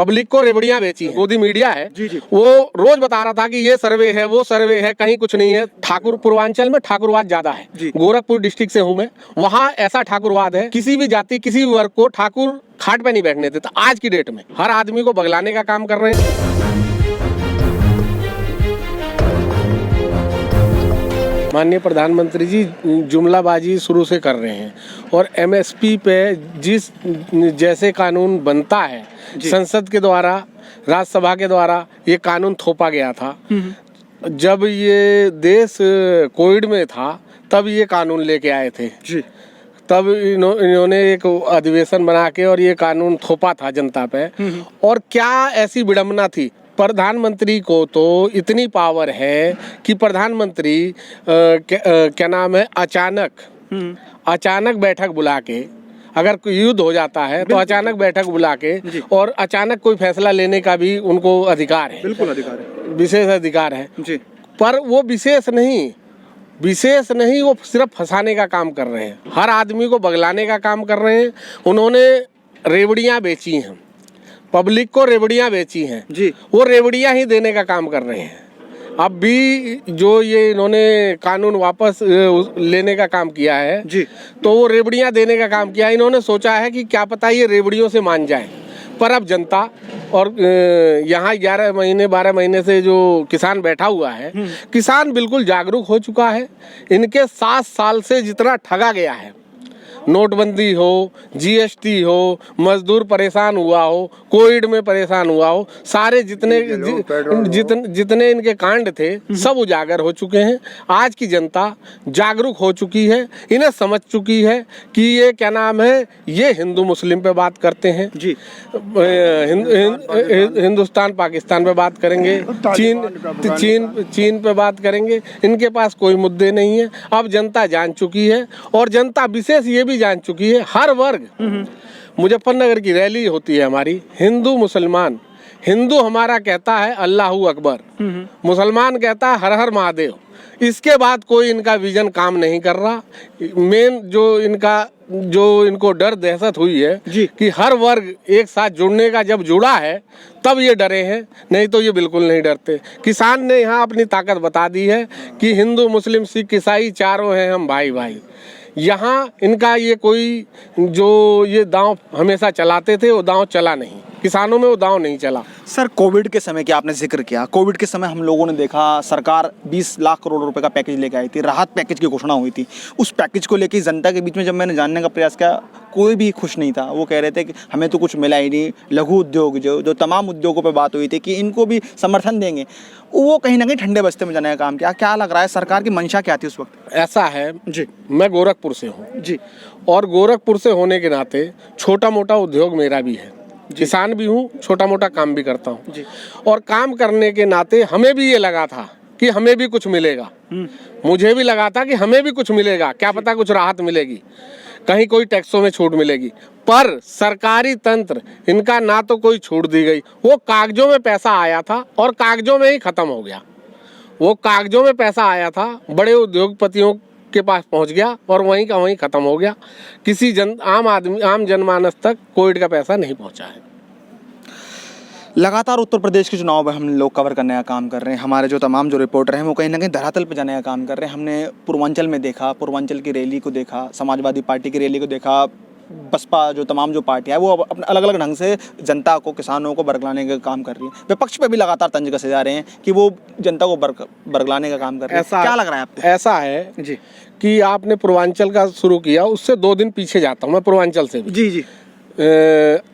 Public को रेवड़ियां बेची हैं। गोदी मीडिया है जी, जी। वो रोज बता रहा था कि ये सर्वे है, वो सर्वे है, कहीं कुछ नहीं है। ठाकुर पूर्वांचल में ठाकुरवाद ज्यादा है। जी। गोरखपुर डिस्ट्रिक्ट से हूं मैं, वहाँ ऐसा ठाकुरवाद है, किसी भी जाति किसी भी वर्ग को ठाकुर खाट पे नहीं बैठने देता। आज की डेट में हर आदमी को बगलाने का काम कर रहे हैं। माननीय प्रधानमंत्री जी जुमलाबाजी शुरू से कर रहे हैं और एमएसपी पे जिस जैसे कानून बनता है संसद के द्वारा, राज्यसभा के द्वारा ये कानून थोपा गया था। जब ये देश कोविड में था तब ये कानून लेके आए थे जी। तब इन्होंने एक अधिवेशन बना के और ये कानून थोपा था जनता पे। और क्या ऐसी विडंबना थी, प्रधानमंत्री को तो इतनी पावर है कि प्रधानमंत्री क्या नाम है, अचानक बैठक बुला के, अगर कोई युद्ध हो जाता है तो अचानक बैठक बुला के और अचानक कोई फैसला लेने का भी उनको अधिकार है। बिल्कुल अधिकार है, विशेष अधिकार है जी। पर वो विशेष नहीं, वो सिर्फ फंसाने का काम कर रहे हैं, हर आदमी को बगलाने का काम कर रहे हैं। उन्होंने रेवड़ियां बेची हैं, पब्लिक को रेवड़ियां बेची हैं जी। वो रेवड़ियां ही देने का काम कर रहे हैं। अब भी जो ये इन्होंने कानून वापस लेने का काम किया है जी, तो वो रेवड़ियां देने का काम किया। इन्होंने सोचा है कि क्या पता ये रेवड़ियों से मान जाए, पर अब जनता और यहाँ 11 महीने 12 महीने से जो किसान बैठा हुआ है, किसान बिल्कुल जागरूक हो चुका है। इनके 7 साल से जितना ठगा गया है, नोटबंदी हो, जीएसटी हो, मजदूर परेशान हुआ हो, कोविड में परेशान हुआ हो, सारे जितने इनके कांड थे सब उजागर हो चुके हैं। आज की जनता जागरूक हो चुकी है, इन्हें समझ चुकी है कि ये क्या नाम है, ये हिंदू मुस्लिम पे बात करते हैं जी। हिंदुस्तान पाकिस्तान पे बात करेंगे, चीन पे बात करेंगे। इनके पास कोई मुद्दे नहीं है। अब जनता जान चुकी है और जनता विशेष ये भी जान चुकी है, हर वर्ग। मुजफ्फरनगर की रैली होती है हमारी, हिंदू मुसलमान, हिंदू हमारा कहता है अल्लाहू अकबर, मुसलमान कहता है हर हर महादेव। इसके बाद कोई इनका विजन काम नहीं कर रहा। मेन जो इनको डर दहशत हुई है कि हर वर्ग एक साथ जुड़ने का, जब जुड़ा है तब ये डरे हैं, नहीं तो ये बिल्कुल नहीं डरते। किसान ने यहाँ अपनी ताकत बता दी है कि हिंदू मुस्लिम सिख ईसाई चारों हैं हम भाई भाई। यहाँ इनका ये कोई जो ये दांव हमेशा चलाते थे वो दांव चला नहीं, किसानों में वो दांव नहीं चला। सर, कोविड के समय की आपने जिक्र किया, कोविड के समय हम लोगों ने देखा सरकार 20 लाख करोड़ रुपए का पैकेज लेके आई थी, राहत पैकेज की घोषणा हुई थी। उस पैकेज को लेके जनता के बीच में जब मैंने जानने का प्रयास किया, कोई भी खुश नहीं था। वो कह रहे थे कि हमें तो कुछ मिला ही नहीं। लघु उद्योग जो तमाम उद्योगों पर बात हुई थी कि इनको भी समर्थन देंगे, वो कहीं ना कहीं ठंडे बस्ते में जाने का काम किया। क्या लग रहा है सरकार की मंशा क्या थी उस वक्त? ऐसा है जी, मैं गोरखपुर से हूँ जी, और गोरखपुर से होने के नाते छोटा मोटा उद्योग मेरा भी है, किसान भी हूँ, छोटा मोटा काम भी करता हूँ जी। और काम करने के नाते हमें भी ये लगा था कि हमें भी कुछ मिलेगा। मुझे भी लगा था कि हमें भी कुछ मिलेगा, क्या पता कुछ राहत मिलेगी, कहीं कोई टैक्सों में छूट मिलेगी। पर सरकारी तंत्र इनका ना तो कोई छूट दी गई, वो कागजों में पैसा आया था और कागजों में ही खत्म हो गया। वो कागजों में पैसा आया था, बड़े उद्योगपतियों के पास पहुंच गया और वहीं का वहीं खत्म हो गया। किसी आम जनमानस तक कोविड का पैसा नहीं पहुंचा है। लगातार उत्तर प्रदेश के चुनाव में हम लोग कवर करने का काम कर रहे हैं। हमारे जो तमाम जो रिपोर्टर हैं वो कहीं ना कहीं धरातल पर जाने का काम कर रहे हैं। हमने पूर्वांचल में देखा, पूर्वांचल की रैली को देखा, समाजवादी पार्टी की रैली को देखा, बसपा जो तमाम जो पार्टियाँ हैं वो अपने अलग अलग ढंग से जनता को, किसानों को बरगलाने का काम कर रही है। विपक्ष पे भी लगातार तंज कसे जा रहे हैं कि वो जनता को बरगलाने का काम कर रहे हैं। क्या लग रहा है आपको? ऐसा है जी कि आपने पूर्वांचल का शुरू किया, उससे 2 दिन पीछे जाता हूँ मैं पूर्वांचल से भी। जी जी।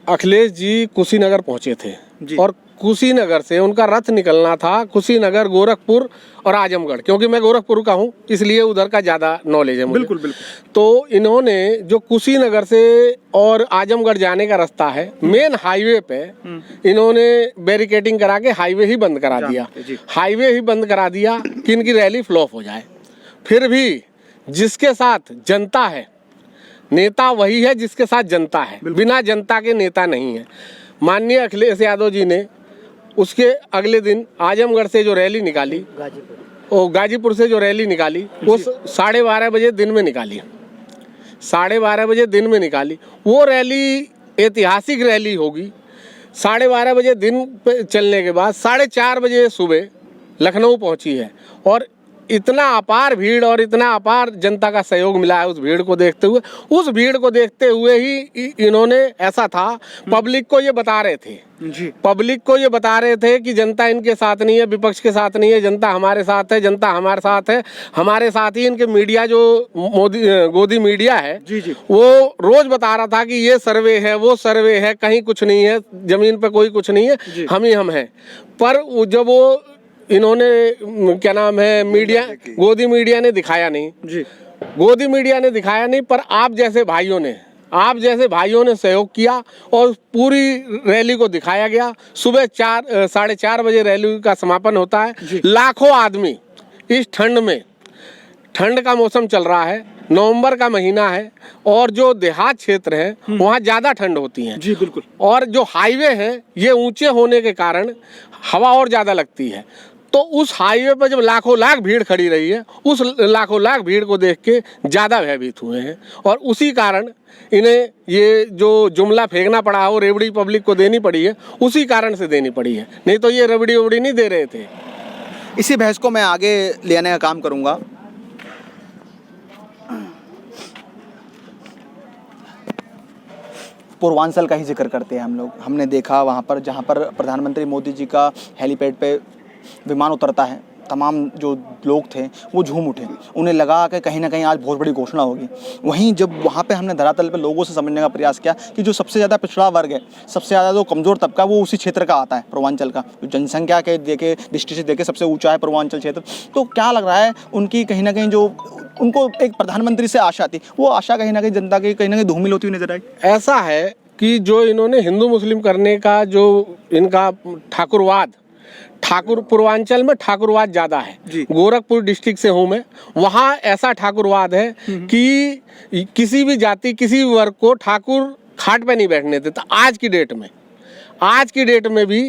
अखिलेश जी कुशीनगर पहुंचे थे जी। और कुशीनगर से उनका रथ निकलना था, कुशीनगर, गोरखपुर और आजमगढ़। क्योंकि मैं गोरखपुर का हूँ इसलिए उधर का ज़्यादा नॉलेज है मुझे। बिल्कुल बिल्कुल। तो इन्होंने जो कुशीनगर से और आजमगढ़ जाने का रास्ता है, मेन हाईवे पे इन्होंने बैरिकेडिंग करा के हाईवे ही बंद करा दिया। हाईवे ही बंद करा दिया कि इनकी रैली फ्लॉप हो जाए। फिर भी जिसके साथ जनता है, नेता वही है जिसके साथ जनता है, बिना जनता के नेता नहीं है। माननीय अखिलेश यादव जी ने उसके अगले दिन आजमगढ़ से जो रैली निकाली, गाजीपुर से जो रैली निकाली, वो 12:30 बजे दिन में निकाली, 12:30 बजे दिन में निकाली। वो रैली ऐतिहासिक रैली होगी। 12:30 बजे दिन पे चलने के बाद 4:30 बजे सुबह लखनऊ पहुंची है और इतना अपार भीड़ और इतना अपार जनता का सहयोग मिला है उस भीड़ को देखते हुए। उस भीड़ को देखते हुए ही इन्होंने, ऐसा था, पब्लिक को ये बता रहे थे जी, पब्लिक को ये बता रहे थे कि जनता इनके साथ नहीं है, विपक्ष के साथ नहीं है, जनता हमारे साथ है, जनता हमारे साथ है। हमारे साथ ही इनके मीडिया जो गोदी मीडिया है जी जी, वो रोज बता रहा था कि ये सर्वे है, वो सर्वे है, कहीं कुछ नहीं है, जमीन पे कोई कुछ नहीं है, हम ही हम हैं। पर जब वो इन्होंने क्या नाम है मीडिया, गोदी मीडिया ने दिखाया नहीं जी, गोदी मीडिया ने दिखाया नहीं, पर आप जैसे भाइयों ने सहयोग किया और पूरी रैली को दिखाया गया। सुबह 4-4:30 बजे रैली का समापन होता है। लाखों आदमी इस ठंड का मौसम चल रहा है, नवंबर का महीना है और जो देहात क्षेत्र है वहाँ ज़्यादा ठंड होती है जी बिल्कुल, और जो हाईवे हैं ये ऊंचे होने के कारण हवा और ज़्यादा लगती है। तो उस हाईवे पर जब लाखों लाख भीड़ खड़ी रही है, उस लाखों लाख भीड़ को देख के ज़्यादा भयभीत हुए हैं और उसी कारण इन्हें ये जो जुमला फेंकना पड़ा हो, रेवड़ी पब्लिक को देनी पड़ी है, उसी कारण से देनी पड़ी है, नहीं तो ये रेवड़ी वेवड़ी नहीं दे रहे थे। इसी बहस को मैं आगे ले आने का काम करूँगा। पूर्वांचल का ही जिक्र करते हैं हम लोग। हमने देखा वहाँ पर जहाँ पर प्रधानमंत्री मोदी जी का हेलीपैड पे विमान उतरता है, तमाम जो लोग थे वो झूम उठे, उन्हें लगा कि कहीं ना कहीं आज बहुत बड़ी घोषणा होगी। वहीं जब वहाँ पे हमने धरातल पे लोगों से समझने का प्रयास किया कि जो सबसे ज़्यादा पिछड़ा वर्ग है, सबसे ज़्यादा जो कमज़ोर तबका, वो उसी क्षेत्र का आता है, पूर्वांचल का। जो जनसंख्या के देखे, दृष्टि से देखे सबसे ऊँचा है पूर्वांचल क्षेत्र। तो क्या लग रहा है उनकी कहीं ना कहीं जो उनको एक प्रधानमंत्री से आशा थी, वो आशा कहीं ना कहीं जनता की कहीं ना कहीं धूमिल होती हुई नजर आई? ऐसा है कि जो इन्होंने हिंदू मुस्लिम करने का जो इनका ठाकुर पूर्वांचल में ठाकुरवाद ज़्यादा है। गोरखपुर डिस्ट्रिक्ट से हूँ मैं, वहाँ ऐसा ठाकुरवाद है कि किसी भी जाति, किसी भी वर्ग को ठाकुर खाट पे नहीं बैठने देता। आज की डेट में भी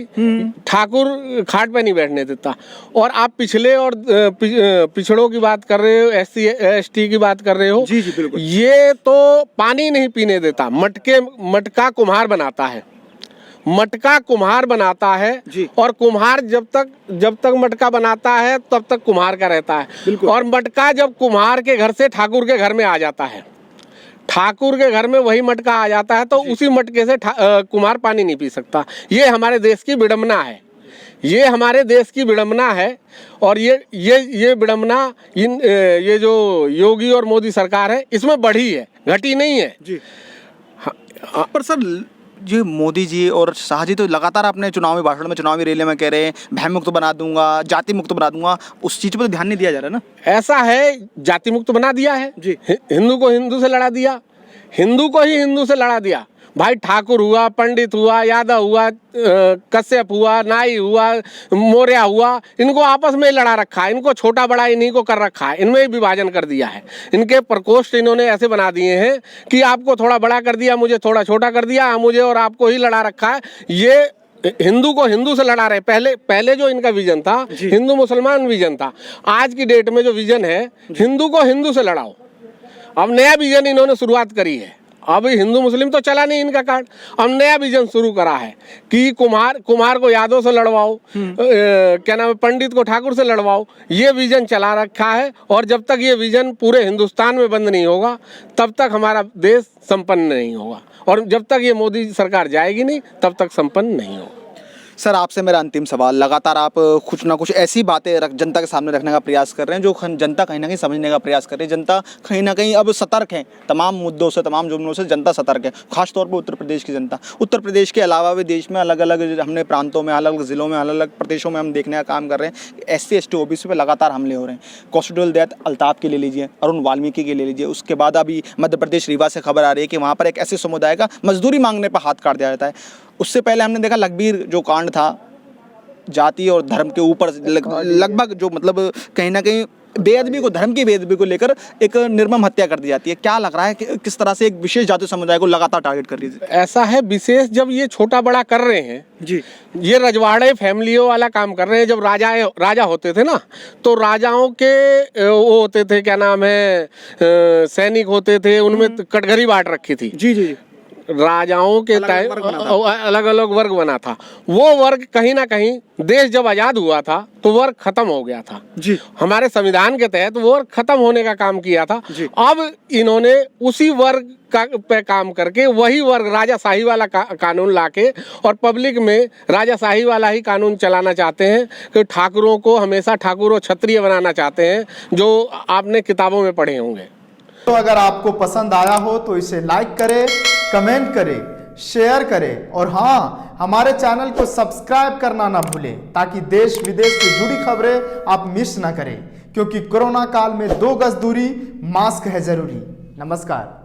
ठाकुर खाट पे नहीं बैठने देता। और आप पिछले और पिछड़ों की बात कर रहे हो, SC ST की बात कर रहे हो, जी जी बिल्कुल। ये तो पानी नहीं पीने देता, मटका कुम्हार बनाता है जी। और कुम्हार जब तक मटका बनाता है तब तक कुम्हार का रहता है। और मटका जब कुम्हार के घर से ठाकुर के घर में आ जाता है, ठाकुर के घर में वही मटका आ जाता है, तो उसी मटके से कुम्हार पानी नहीं पी सकता। ये हमारे देश की विडंबना है। और ये विडंबना ये जो योगी और मोदी सरकार है इसमें बढ़ी है, घटी नहीं है जी। पर सर ये मोदी जी और शाह जी तो लगातार अपने चुनावी भाषण में, चुनावी रैली में कह रहे हैं भय मुक्त बना दूंगा, जाति मुक्त बना दूंगा। उस चीज़ पर तो ध्यान नहीं दिया जा रहा ना। ऐसा है, जाति मुक्त बना दिया है जी। हिंदू को हिंदू से लड़ा दिया, हिंदू को ही हिंदू से लड़ा दिया। भाई ठाकुर हुआ, पंडित हुआ, यादव हुआ, कश्यप हुआ, नाई हुआ, मौर्य हुआ, इनको आपस में लड़ा रखा है, इनको छोटा बड़ा इन्हीं को कर रखा है, इनमें ही विभाजन कर दिया है। इनके प्रकोष्ठ इन्होंने ऐसे बना दिए हैं कि आपको थोड़ा बड़ा कर दिया, मुझे थोड़ा छोटा कर दिया, मुझे और आपको ही लड़ा रखा है। ये हिंदू को हिंदू से लड़ा रहे। पहले जो इनका विजन था हिंदू मुसलमान विजन था, आज की डेट में जो विजन है हिंदू को हिंदू से लड़ाओ। अब नया विजन इन्होंने शुरुआत करी है। अब हिंदू मुस्लिम तो चला नहीं इनका कार्ड, अब नया विजन शुरू करा है कि कुम्हार को यादव से लड़वाओ, क्या नाम है, पंडित को ठाकुर से लड़वाओ। ये विजन चला रखा है और जब तक ये विजन पूरे हिंदुस्तान में बंद नहीं होगा तब तक हमारा देश संपन्न नहीं होगा, और जब तक ये मोदी सरकार जाएगी नहीं तब तक संपन्न नहीं होगा। सर आपसे मेरा अंतिम सवाल, लगातार आप कुछ ना कुछ ऐसी बातें जनता के सामने रखने का प्रयास कर रहे हैं जो जनता कहीं ना कहीं समझने का प्रयास कर रही है। जनता कहीं ना कहीं अब सतर्क है, तमाम मुद्दों से, तमाम जुमलों से जनता सतर्क है, खासतौर पर उत्तर प्रदेश की जनता। उत्तर प्रदेश के अलावा भी देश में अलग अलग हमने प्रांतों में, अलग अलग ज़िलों में, अलग अलग प्रदेशों में हम देखने का काम कर रहे हैं। SC ST OBC पे लगातार हमले हो रहे हैं। कॉन्स्टिट्यूशनल डेथ अल्ताफ के ले लीजिए, अरुण वाल्मीकि के ले लीजिए, उसके बाद अभी मध्य प्रदेश रीवा से खबर आ रही है कि वहाँ पर एक ऐसे समुदाय का मजदूरी मांगने पर हाथ काट दिया जाता है। उससे पहले हमने देखा लखबीर जो कांड था, जाति और धर्म के ऊपर लगभग जो मतलब कहीं ना कहीं बेअदबी को, धर्म की बेअदबी को लेकर एक निर्मम हत्या कर दी जाती है। क्या लग रहा है कि किस तरह से एक विशेष जाति समुदाय को लगातार टारगेट कर रही है? ऐसा है, विशेष जब ये छोटा बड़ा कर रहे हैं जी, ये रजवाड़े फैमिलियों वाला काम कर रहे हैं। जब राजा होते थे ना, तो राजाओं के वो होते थे, क्या नाम है, सैनिक होते थे, उनमें कटघरी बांट रखी थी। जी जी। राजाओं के टाइम अलग अलग वर्ग बना था। वो वर्ग कहीं ना कहीं देश जब आजाद हुआ था तो वर्ग खत्म हो गया था जी। हमारे संविधान के तहत वो वर्ग खत्म होने का काम किया था जी। अब इन्होंने उसी वर्ग का पे काम करके वही वर्ग राजाशाही वाला कानून लाके और पब्लिक में राजाशाही वाला ही कानून चलाना चाहते हैं कि ठाकुरों को हमेशा ठाकुर और क्षत्रिय बनाना चाहते हैं, जो आपने किताबों में पढ़े होंगे। तो अगर आपको पसंद आया हो तो इसे लाइक करें, कमेंट करें, शेयर करें और हाँ, हमारे चैनल को सब्सक्राइब करना ना भूलें ताकि देश विदेश से जुड़ी खबरें आप मिस ना करें, क्योंकि कोरोना काल में 2 गज दूरी, मास्क है जरूरी। नमस्कार।